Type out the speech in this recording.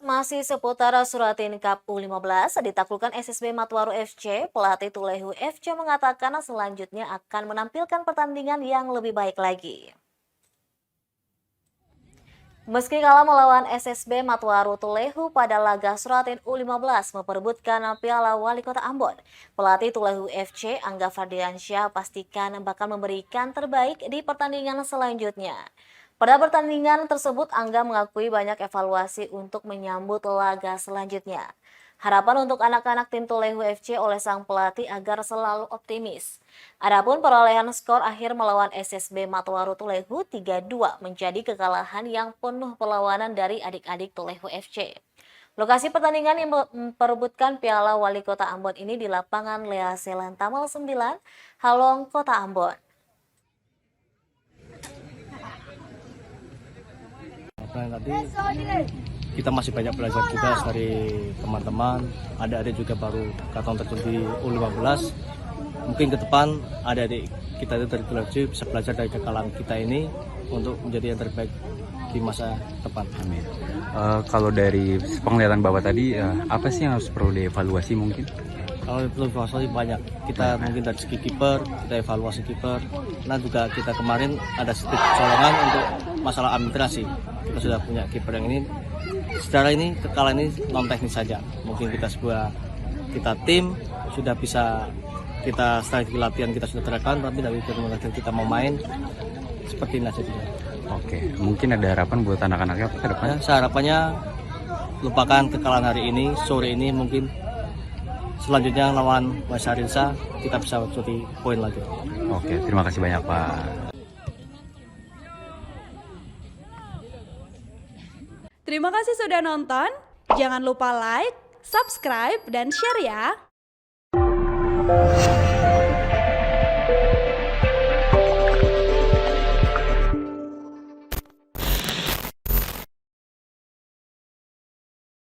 Masih seputar Suratin Cup U15 ditaklukkan SSB Matwaru FC, pelatih Tulehu FC mengatakan selanjutnya akan menampilkan pertandingan yang lebih baik lagi. Meski kalah melawan SSB Matwaru Tulehu pada laga Suratin U15 memperebutkan Piala Wali Kota Ambon, pelatih Tulehu FC Angga Fardiansyah pastikan bakal memberikan terbaik di pertandingan selanjutnya. Pada pertandingan tersebut, Angga mengakui banyak evaluasi untuk menyambut laga selanjutnya. Harapan untuk anak-anak tim Tulehu FC oleh sang pelatih agar selalu optimis. Adapun perolehan skor akhir melawan SSB Matwaru Tulehu 3-2 menjadi kekalahan yang penuh perlawanan dari adik-adik Tulehu FC. Lokasi pertandingan yang memperebutkan Piala Wali Kota Ambon ini di lapangan Lea Selan Tamal 9, Halong, Kota Ambon. Tadi kita masih banyak belajar juga dari teman-teman, adik-adik juga baru datang terjun di U15. Mungkin ke depan adik-adik kita itu dari Tulehu bisa belajar dari kekalahan kita ini untuk menjadi yang terbaik di masa depan. Amin. Kalau dari penglihatan Bapak tadi, apa sih yang harus perlu dievaluasi mungkin? Kalau perlu evaluasi banyak, kita mungkin dari segi kiper, kita evaluasi kiper. Nah juga kita kemarin ada sedikit kecolongan untuk masalah administrasi. Kita sudah punya kiper yang ini. Secara ini kekalahan ini non teknis saja. Mungkin kita tim sudah bisa kita strategi latihan kita sudah terapkan, tapi dari kemudian kita mau main seperti ini saja. Oke, mungkin ada harapan buat anak-anaknya ke depan? Harapannya lupakan kekalahan hari ini, sore ini mungkin selanjutnya lawan Wasarinsa kita bisa mencuri poin lagi. Oke, terima kasih banyak Pak. Terima kasih sudah nonton. Jangan lupa like, subscribe, dan share ya.